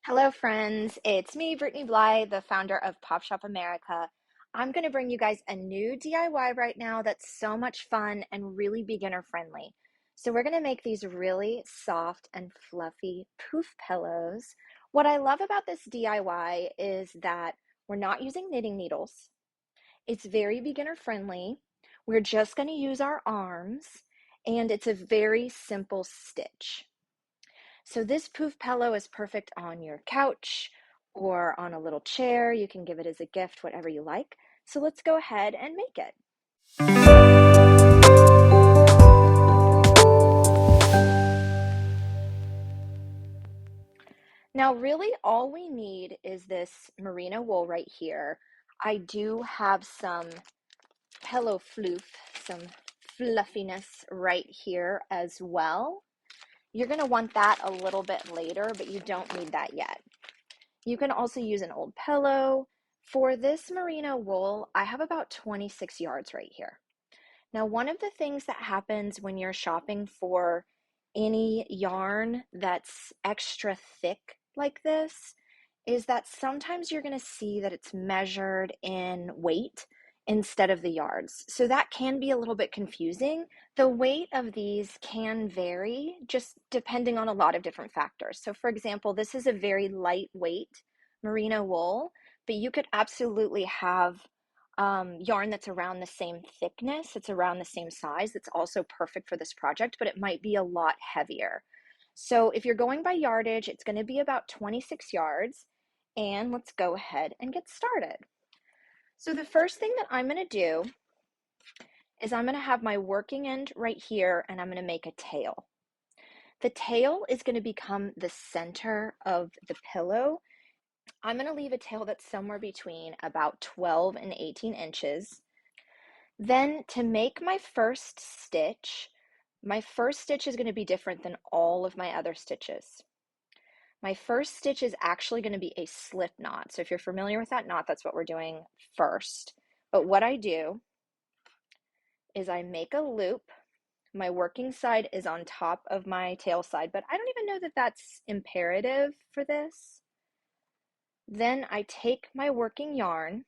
Hello, friends. It's me, Brittany Bly, the founder of Pop Shop America. I'm going to bring you guys a new DIY right now that's so much fun and really beginner friendly. So, we're going to make these really soft and fluffy poof pillows. What I love about this DIY is that we're not using knitting needles, it's very beginner friendly. We're just going to use our arms, and it's a very simple stitch. So this poof pillow is perfect on your couch or on a little chair. You can give it as a gift, whatever you like. So let's go ahead and make it. Now, really all we need is this merino wool right here. I do have some pillow floof, some fluffiness right here as well. You're going to want that a little bit later, but you don't need that yet. You can also use an old pillow. For this merino wool, I have about 26 yards right here. Now, one of the things that happens when you're shopping for any yarn that's extra thick like this is that sometimes you're going to see that it's measured in weight instead of the yards. So that can be a little bit confusing. The weight of these can vary just depending on a lot of different factors. So for example, this is a very lightweight merino wool, but you could absolutely have yarn that's around the same thickness, it's around the same size, that's also perfect for this project, but it might be a lot heavier. So if you're going by yardage, it's going to be about 26 yards. And let's go ahead and get started. So the first thing that I'm going to do is I'm going to have my working end right here, and I'm going to make a tail. The tail is going to become the center of the pillow. I'm going to leave a tail that's somewhere between about 12 and 18 inches. Then to make my first stitch is going to be different than all of my other stitches. My first stitch is actually going to be a slip knot. So if you're familiar with that knot, that's what we're doing first. But what I do is I make a loop. My working side is on top of my tail side, but I don't even know that that's imperative for this. Then I take my working yarn.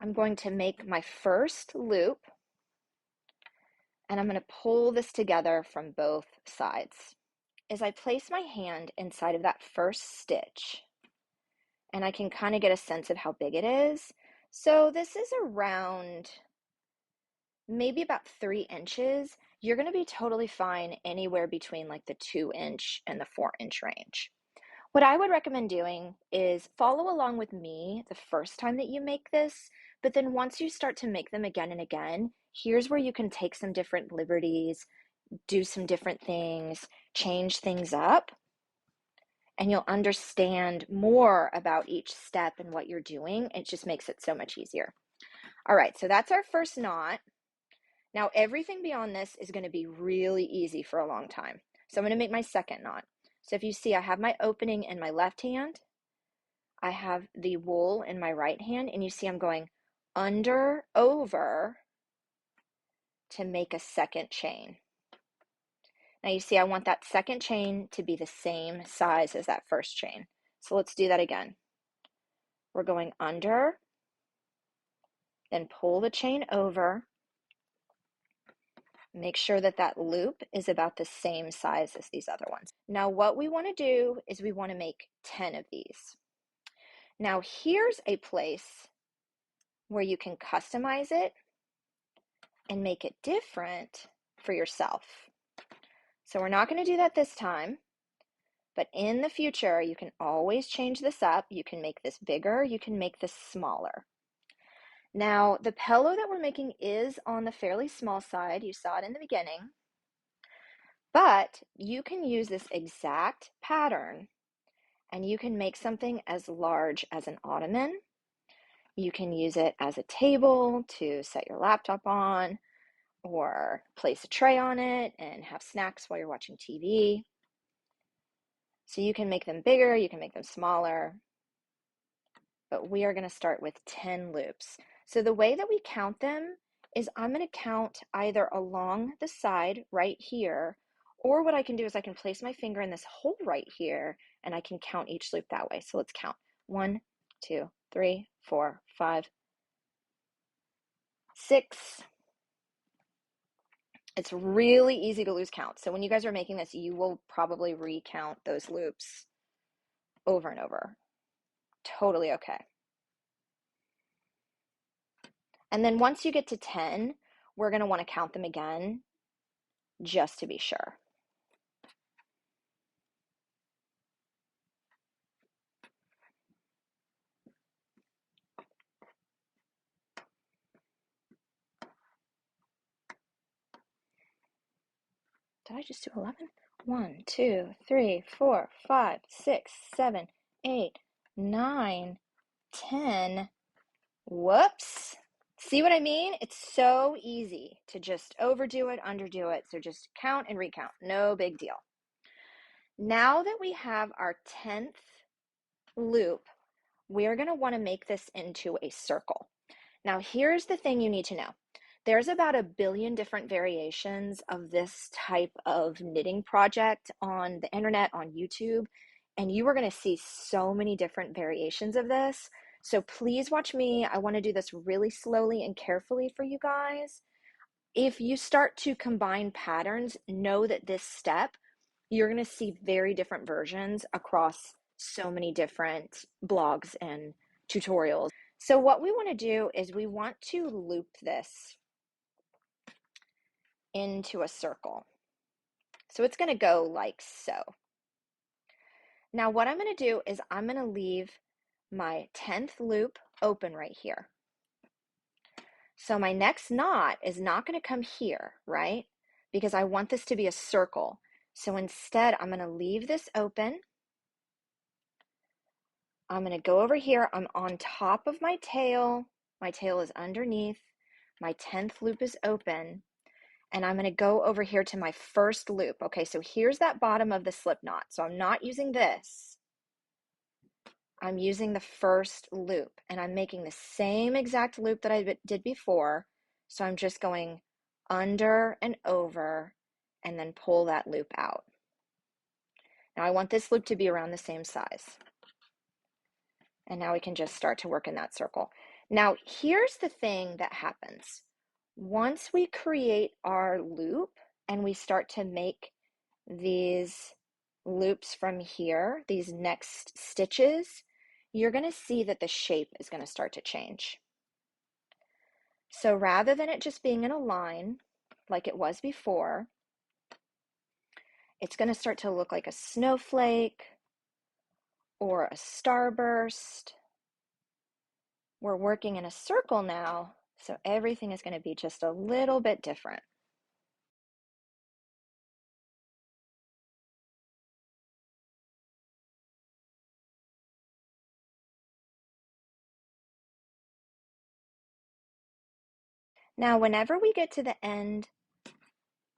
I'm going to make my first loop, and I'm going to pull this together from both sides. As I place my hand inside of that first stitch, and I can kind of get a sense of how big it is. So this is around maybe about 3 inches. You're going to be totally fine anywhere between like the 2 inch and the 4 inch range. What I would recommend doing is follow along with me the first time that you make this, but then once you start to make them again and again, here's where you can take some different liberties, do some different things, change things up, and you'll understand more about each step and what you're doing. It just makes it so much easier. All right, so that's our first knot. Now everything beyond this is going to be really easy for a long time. So I'm going to make my second knot. So if you see, I have my opening in my left hand, I have the wool in my right hand, and you see I'm going under, over to make a second chain. Now you see I want that second chain to be the same size as that first chain. So let's do that again. We're going under, then pull the chain over. Make sure that that loop is about the same size as these other ones. Now what we want to do is we want to make 10 of these. Now here's a place where you can customize it and make it different for yourself. So we're not going to do that this time, but in the future you can always change this up. You can make this bigger, you can make this smaller. Now the pillow that we're making is on the fairly small side. You saw it in the beginning. But you can use this exact pattern and you can make something as large as an ottoman. You can use it as a table to set your laptop on or place a tray on it and have snacks while you're watching TV. So you can make them bigger, you can make them smaller, but we are going to start with 10 loops. So the way that we count them is I'm going to count either along the side right here, Or what I can do is I can place my finger in this hole right here and I can count each loop that way. So let's count. 1, 2, 3, 4, 5, 6. It's really easy to lose count. So when you guys are making this, you will probably recount those loops over and over. Totally okay. And then once you get to 10, we're going to want to count them again just to be sure. Did I just do 11? 1, 2, 3, 4, 5, 6, 7, 8, 9, 10. Whoops. See what I mean? It's so easy to just overdo it, underdo it. So just count and recount. No big deal. Now that we have our 10th loop, we're going to want to make this into a circle. Now, here's the thing you need to know. There's about 1 billion different variations of this type of knitting project on the internet, on YouTube, and you are going to see so many different variations of this. So please watch me. I want to do this really slowly and carefully for you guys. If you start to combine patterns, know that this step, you're going to see very different versions across so many different blogs and tutorials. So what we want to do is we want to loop this into a circle. So it's going to go like so. Now what I'm going to do is I'm going to leave my 10th loop open right here. So my next knot is not going to come here, right? Because I want this to be a circle. So instead, I'm going to leave this open. I'm going to go over here. I'm on top of my tail. My tail is underneath. My 10th loop is open. And I'm going to go over here to my first loop. Okay, so here's that bottom of the slip knot. So I'm not using this. I'm using the first loop. And I'm making the same exact loop that I did before. So I'm just going under and over and then pull that loop out. Now I want this loop to be around the same size. And now we can just start to work in that circle. Now, here's the thing that happens. Once we create our loop and we start to make these loops from here, these next stitches, you're going to see that the shape is going to start to change. So rather than it just being in a line like it was before, it's going to start to look like a snowflake or a starburst. We're working in a circle now, so everything is going to be just a little bit different. Now, whenever we get to the end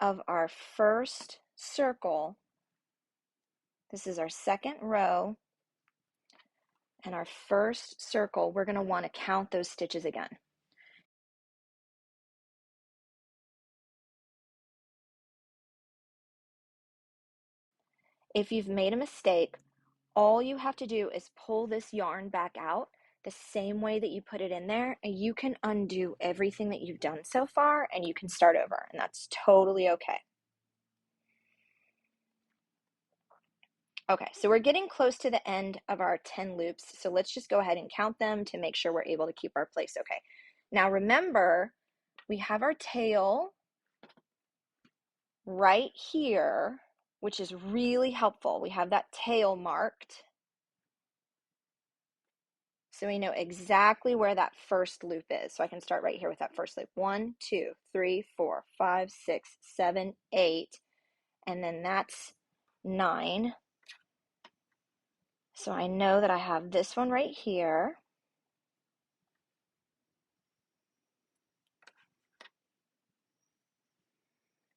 of our first circle, this is our second row, and our first circle, we're going to want to count those stitches again. If you've made a mistake, all you have to do is pull this yarn back out the same way that you put it in there, and you can undo everything that you've done so far, and you can start over, and that's totally okay. Okay, so we're getting close to the end of our 10 loops, so let's just go ahead and count them to make sure we're able to keep our place okay. Now remember, we have our tail right here, which is really helpful. We have that tail marked, so we know exactly where that first loop is. So I can start right here with that first loop. 1, 2, 3, 4, 5, 6, 7, 8, and then that's 9. So I know that I have this one right here.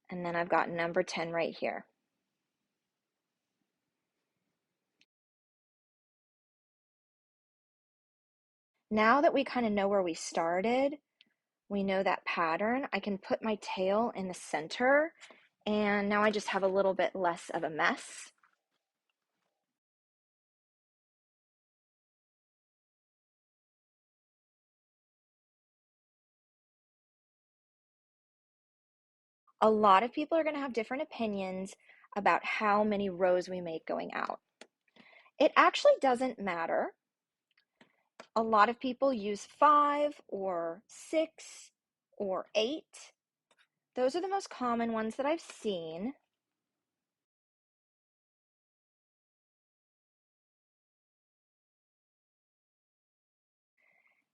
And then I've got number 10 right here. Now that we kind of know where we started, we know that pattern, I can put my tail in the center And now I just have a little bit less of a mess. A lot of people are going to have different opinions about how many rows we make going out. It actually doesn't matter. A lot of people use 5 or 6 or 8. Those are the most common ones that I've seen.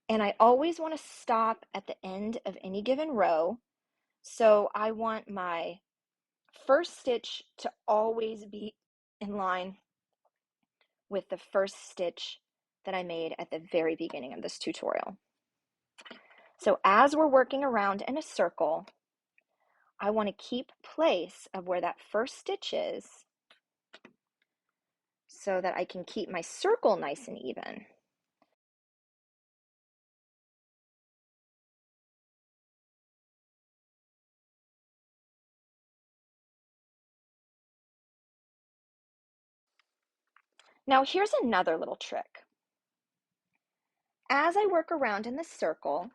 And I always want to stop at the end of any given row. So I want my first stitch to always be in line with the first stitch that I made at the very beginning of this tutorial. So as we're working around in a circle, I want to keep place of where that first stitch is so that I can keep my circle nice and even. Now here's another little trick. As I work around in the circle,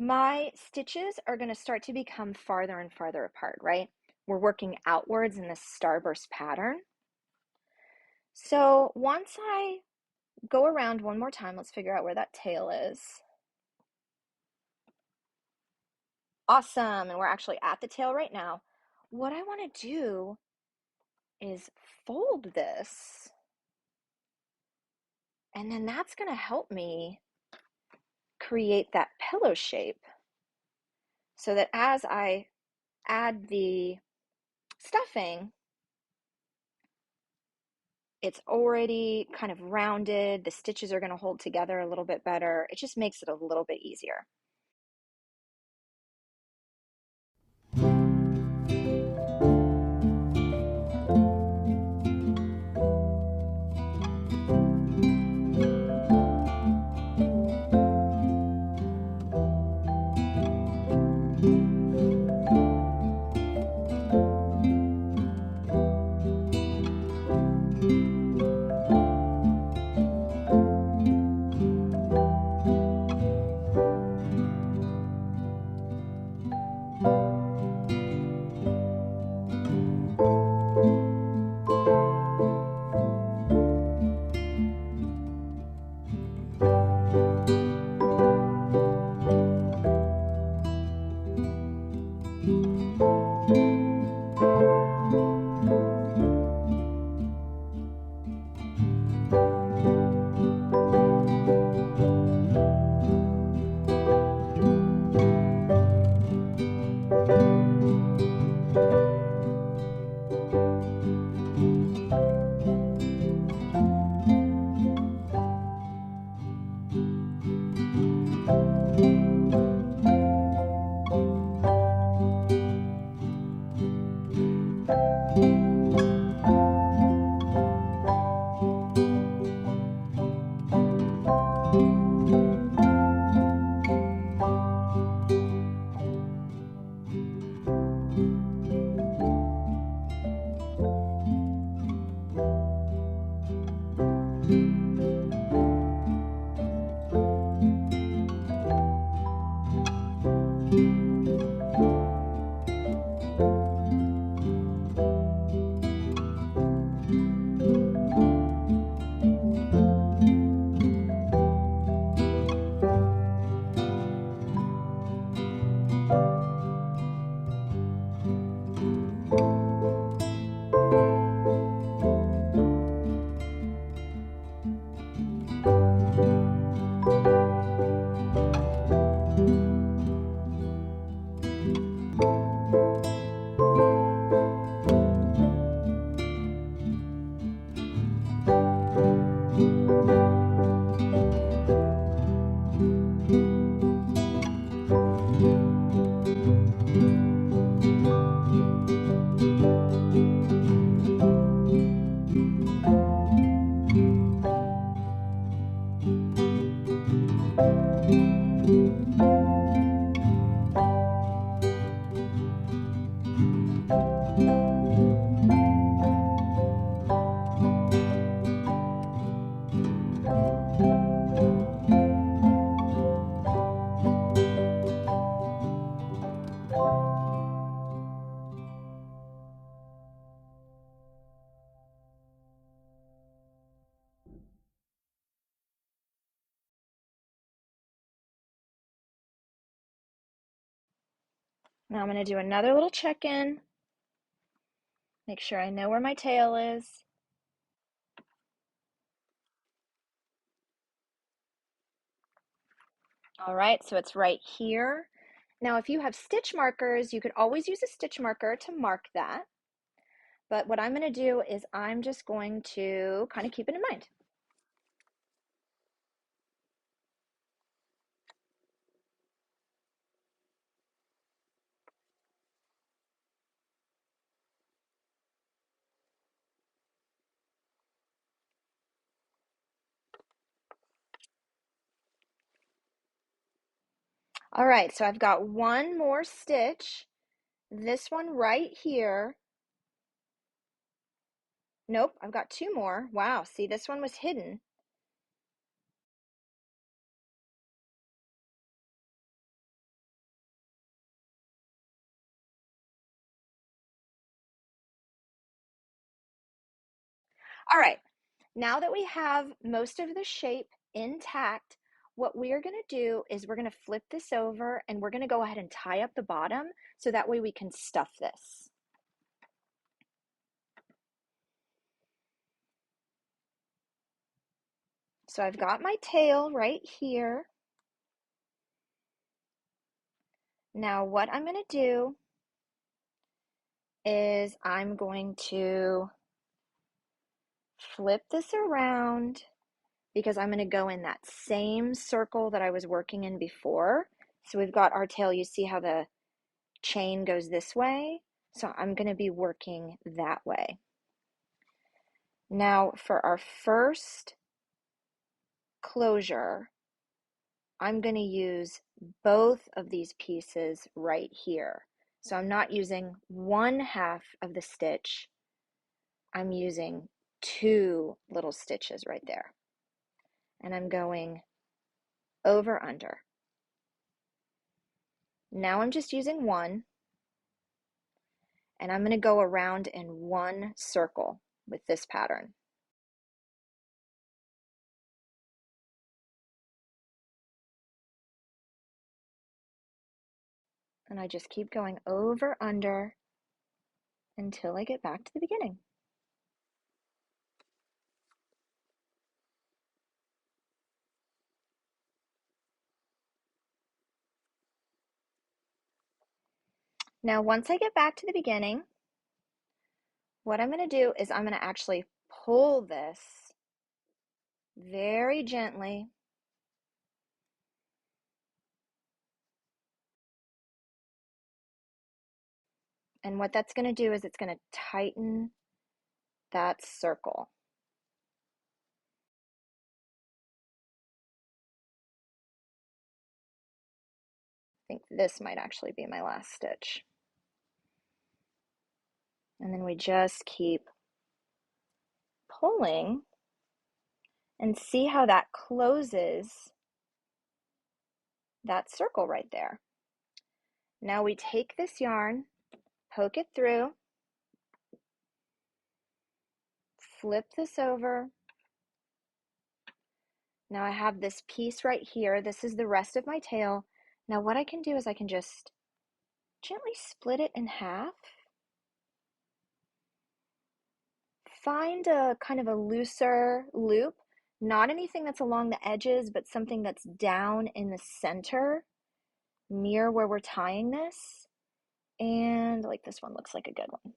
my stitches are going to start to become farther and farther apart, right? We're working outwards in this starburst pattern. So once I go around one more time, let's figure out where that tail is. Awesome, and we're actually at the tail right now. What I want to do is fold this, and then that's going to help me create that pillow shape so that as I add the stuffing, it's already kind of rounded. The stitches are going to hold together a little bit better. It just makes it a little bit easier. Now I'm going to do another little check-in. Make sure I know where my tail is. All right, so it's right here. Now, if you have stitch markers, you could always use a stitch marker to mark that. But what I'm going to do is I'm just going to kind of keep it in mind. All right, so I've got one more stitch. This one right here. Nope, I've got two more. Wow, see, this one was hidden. All right, now that we have most of the shape intact, what we're going to do is we're going to flip this over and we're going to go ahead and tie up the bottom so that way we can stuff this. So I've got my tail right here. Now what I'm going to do is I'm going to flip this around because I'm going to go in that same circle that I was working in before. So we've got our tail. You see how the chain goes this way? So I'm going to be working that way. Now for our first closure, I'm going to use both of these pieces right here. So I'm not using one half of the stitch, I'm using two little stitches right there. And I'm going over under. Now I'm just using one, and I'm going to go around in one circle with this pattern. And I just keep going over under until I get back to the beginning. Now once I get back to the beginning, what I'm going to do is I'm going to actually pull this very gently. And what that's going to do is it's going to tighten that circle. I think this might actually be my last stitch. And then we just keep pulling and see how that closes that circle right there. Now we take this yarn, poke it through, flip this over. Now I have this piece right here. This is the rest of my tail. Now what I can do is I can just gently split it in half. Find a kind of a looser loop, not anything that's along the edges, but something that's down in the center near where we're tying this. And like this one looks like a good one.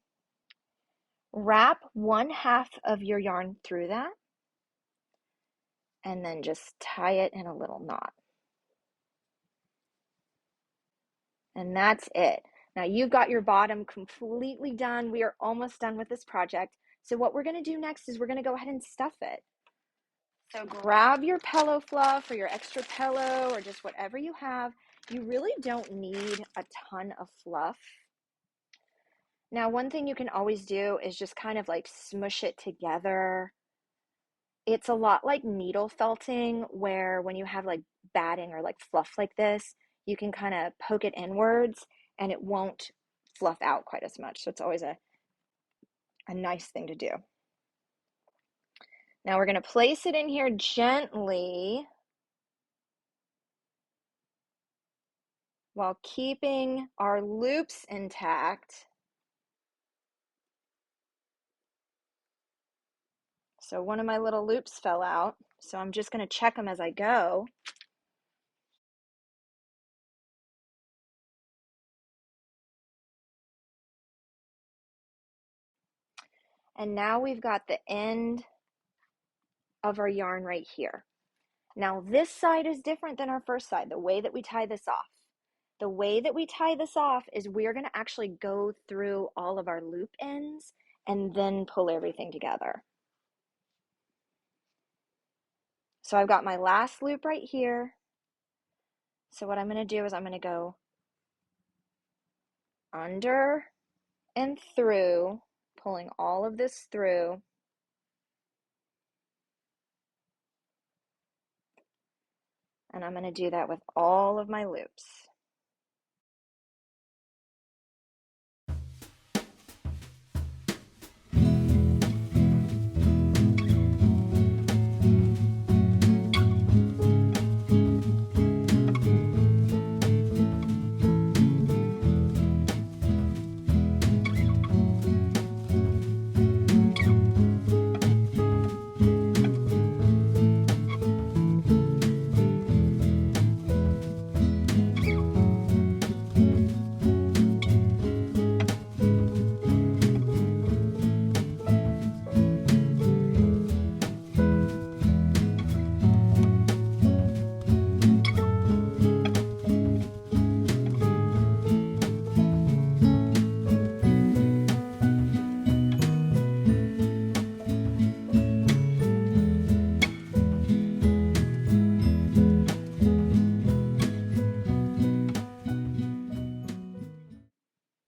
Wrap one half of your yarn through that and then just tie it in a little knot. And that's it. Now you've got your bottom completely done. We are almost done with this project. So what we're going to do next is we're going to go ahead and stuff it. So grab your pillow fluff or your extra pillow or just whatever you have. You really don't need a ton of fluff. Now, one thing you can always do is just kind of like smush it together. It's a lot like needle felting, where when you have like batting or like fluff like this, you can kind of poke it inwards and it won't fluff out quite as much. So it's always a nice thing to do. Now we're going to place it in here gently. while keeping our loops intact. So one of my little loops fell out, so I'm just going to check them as I go. And now we've got the end of our yarn right here. Now this side is different than our first side, the way that we tie this off. The way that we tie this off is we're going to actually go through all of our loop ends and then pull everything together. So I've got my last loop right here. So what I'm going to do is I'm going to go under and through, pulling all of this through. And I'm going to do that with all of my loops.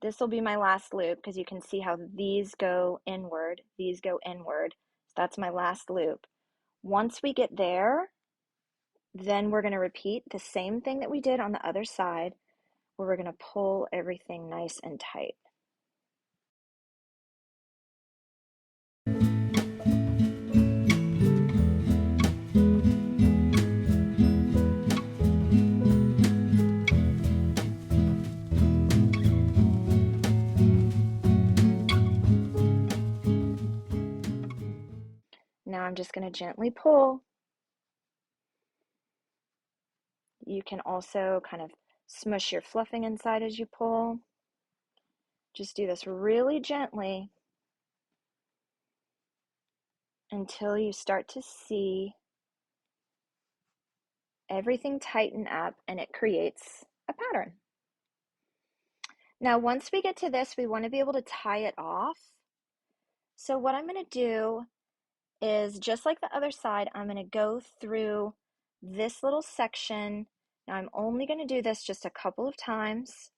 This will be my last loop because you can see how these go inward, these go inward. So that's my last loop. Once we get there, then we're going to repeat the same thing that we did on the other side, where we're going to pull everything nice and tight. Now I'm just going to gently pull. You can also kind of smush your fluffing inside as you pull. Just do this really gently until you start to see everything tighten up and it creates a pattern. Now, once we get to this, we want to be able to tie it off. So what I'm going to do is, just like the other side, I'm going to go through this little section. Now I'm only going to do this just a couple of times.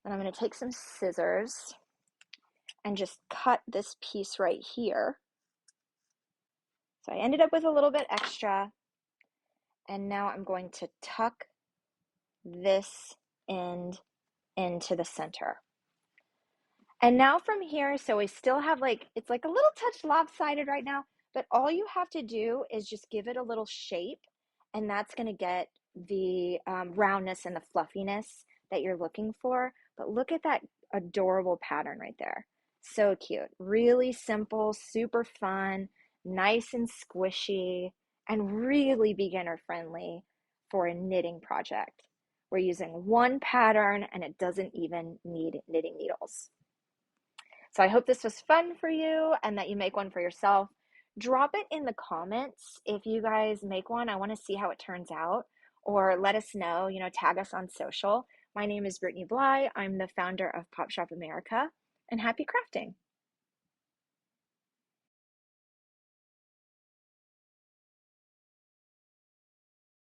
And I'm going to take some scissors and just cut this piece right here. So I ended up with a little bit extra, and now I'm going to tuck this end into the center. And now from here, so we still have it's like a little touch lopsided right now, but all you have to do is just give it a little shape, and that's going to get the roundness and the fluffiness that you're looking for. But look at that adorable pattern right there. So cute. Really simple, super fun, nice and squishy, and really beginner friendly for a knitting project. We're using one pattern and it doesn't even need knitting needles. So I hope this was fun for you and that you make one for yourself. Drop it in the comments if you guys make one. I want to see how it turns out, or let us know, tag us on social. My name is Brittany Bly. I'm the founder of Pop Shop America, and happy crafting.